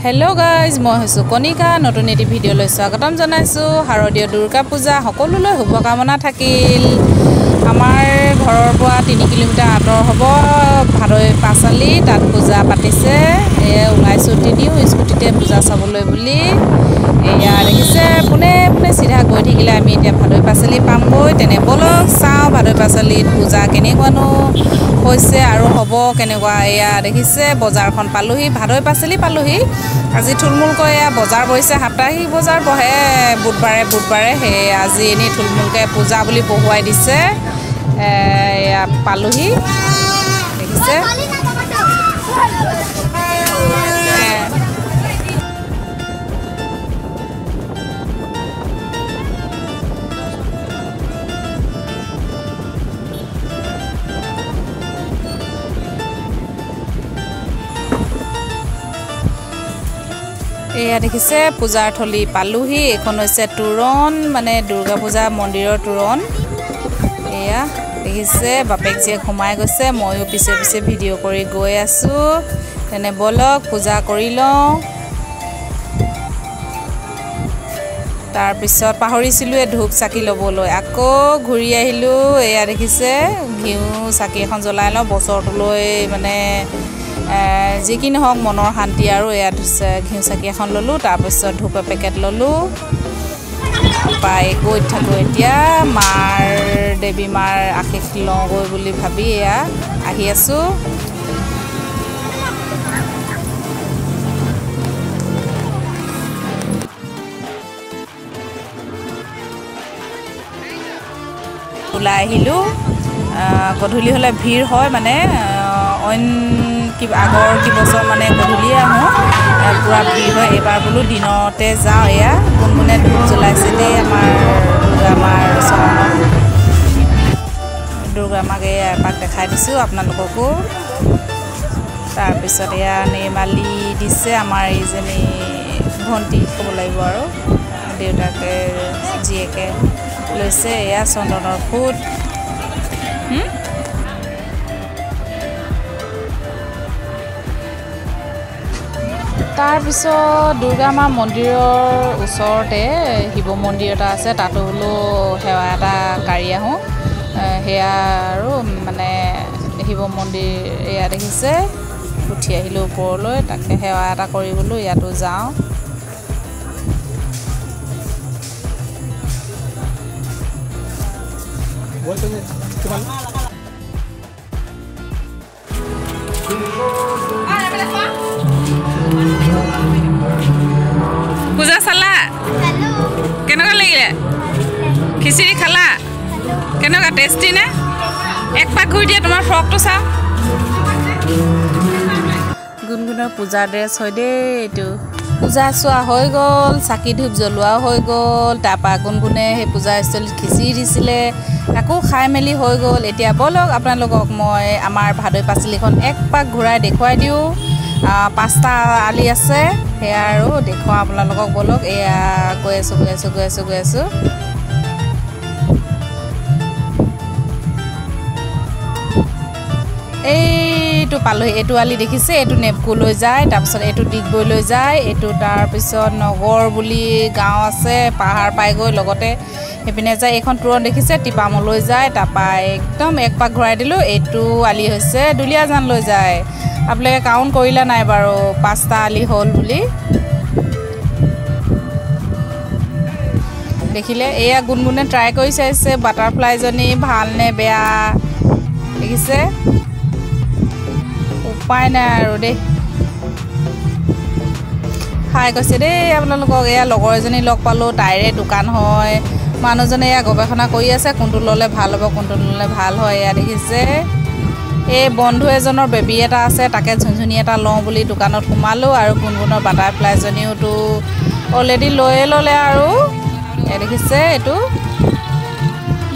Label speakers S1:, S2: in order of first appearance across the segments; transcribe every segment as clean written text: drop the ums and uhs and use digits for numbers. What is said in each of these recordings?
S1: Hello guys, মই হৈছো কনিকা নতুন এটি ভিডিও লৈ স্বাগতম জনাইছো শাৰদীয় দুৰ্গা পূজা সকলোলৈ শুভকামনা থাকিল আমাৰ ঘৰৰ পৰা 3 কিলোমিটাৰ আঁতৰ হ'ব ভাদৈ পাছালি তাত পূজা পাতিছে এ ওলাইছো তিনিও স্কুটিতে পূজা চাবলৈ বুলি এয়া দেখিছে পুনে পুনে সিধা গৈ থাকিলে আমি এতিয়া ভাদৈ পাছালি পামগৈ তেনে বলক চাও ভাদৈ পাছালিত পূজা কেনেকুৱানো হৈছে আৰু হ'ব কেনেকুৱা এয়া দেখিছে বজাৰখন পালোহি ভাদৈ পাছালি পালোহি আজি থুলমুলকৈ বজাৰ বহিছে সাপ্তাহিক বজাৰ বহে বুধবাৰে হে আজি এনে থুলমুলকৈ পূজা বুলি বহুৱাই দিছে এয়া পালোহি দেখিছে এয়া দেখিছে পূজাৰ থলি পালোহি এখন হৈছে তুৰণ মানে দুৰ্গা পূজা মন্দিৰৰ তুৰণ এয়া দেখিছে বাপেক যে ঘুমাই গৈছে ময়ো পিছে পিছে ভিডিও কৰি গৈ আছো তেনে বলক পূজা কৰি লওঁ তাৰ পিছত পাহৰিছিলো ধূপ চাকি লবলৈ আকৌ ঘূৰি আহিলো এয়া দেখিছে ঘিউ চাকি এখন জ্বলাই লওঁ বছৰটোলৈ মানে যিকি নহওক মনৰ শান্তি আৰু ইয়াত ঘিউ চাকি এখন ললো তাৰ পিছত ধূপ পেকেট ললো পাই গৈ থাকো এতিয়া মাৰ দেৱী মাৰ আশীষ লওঁগৈ বুলি ভাবি এয়া আহি আছো ওলাই আহিলো গধূলি হলে ভিৰ হয় মানে অইন আগৰ কি বছৰ মানে গধূলি আহো পুৰা ভিৰ হয় এবাৰ বোলো দিনতে যাওঁ এয়া গুণগুণে ধূপ জ্বলাইছে দেই আমাৰ দুৰ্গা মাৰ চৰণত দুৰ্গা মাকে এপাক দেখাই দিছোঁ আপোনালোককো তাৰপিছত এয়া নিৰ্মালি দিছে আমাৰ এইজনী ভণ্টি ক'ব লাগিব আৰু দেউতাকে জীয়েকে লৈছে এয়া চন্দনৰ ফুট তাৰ পিছত দুৰ্গা মা মন্দিৰৰ ওচৰতে শিৱ মন্দিৰ এটা আছে তাতো বোলো সেৱা এটা কাঢ়ি আহোঁ সেয়া আৰু মানে শিৱ মন্দিৰ এয়া দেখিছে উঠি আহিলোঁ ওপৰলৈ তাকে সেৱা এটা কৰিবলৈ ইয়াতো যাওঁ পূজা চালা কেনেকুৱা লাগিলে খিচিৰি খালা কেনেকুৱা টেষ্টি নে এক পাক ঘূৰি দিয়া তোমাৰ ফ্ৰকটো চাওঁ গুণগুণৰ পূজাৰ ড্ৰেছ হয় দেই এইটো পূজা চোৱা হৈ গ'ল চাকি ধূপ জ্বলোৱাও হৈ গ'ল তাৰপৰা গুণগুণে সেই পূজা স্থলীত খিচিৰি দিছিলে আকৌ খাই মেলি হৈ গ'ল এতিয়া বলক আপোনালোকক মই আমাৰ ভাদৈ পাচলিখন এক পাক ঘূৰাই দেখুৱাই দিওঁ 5টা আলি আছে সেয়া আৰু দেখুৱাওঁ আপোনালোকক বলক এয়া গৈ আছোঁ এইটো পালোহি এইটো আলি দেখিছে এইটো নেপকোলৈ যায় তাৰপিছত এইটো ডিগবৈলৈ যায় এইটো তাৰপিছত নগৰ বুলি গাঁও আছে পাহাৰ পাইগৈ লগতে সেইপিনে যায় এইখন তুৰণ দেখিছে টিপামলৈ যায় তাৰপৰা একদম এক পাক ঘূৰাই দিলোঁ এইটো আলি হৈছে দুলীয়াজানলৈ যায় আপোনালোকে কাউণ্ট কৰিলে নাই বাৰু 5টা আলি হ'ল বুলি দেখিলে এয়া গুণগুণে ট্ৰাই কৰি চাইছে বাটাৰফ্লাইজনী ভালনে বেয়া দেখিছে উপায় নাই আৰু দেই খাই কৈছে দেই আপোনালোকক এয়া লগৰ এজনী লগ পালোঁ তাইৰে দোকান হয় মানুহজনে এয়া গৱেষণা কৰি আছে কোনটো ল'লে ভাল হ'ব কোনটো ল'লে ভাল হয় এয়া দেখিছে এই বন্ধু এজনৰ বেবী এটা আছে তাকে ঝুনঝুনি এটা লওঁ বুলি দোকানত সোমালোঁ আৰু গুণগুণৰ বাটাৰফ্লাইজনীওতো অলৰেডি লৈয়ে ল'লে আৰু দেখিছে এইটো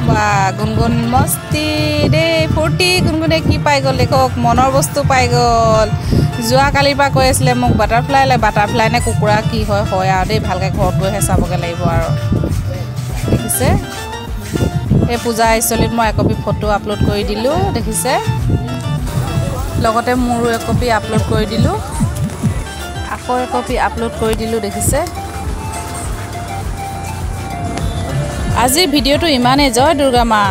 S1: বা গুণগুণ মস্তি দেই ফূৰ্তি গুণগুণে কি পাই গ'ল দেখক মনৰ বস্তু পাই গ'ল যোৱাকালিৰ পৰা কৈ আছিলে মোক বাটাৰফ্লাই নে কুকুৰা কি হয় আৰু দেই ভালকৈ ঘৰত গৈহে চাবগৈ লাগিব আৰু দেখিছে এই পূজা স্থলীত মই একপি ফটো আপলোড কৰি দিলোঁ দেখিছে লগতে মোৰো এক কপি আপলোড কৰি দিলোঁ আকৌ একপি আপলোড কৰি দিলোঁ দেখিছে আজিৰ ভিডিঅ'টো ইমানেই জয় দুৰ্গা মা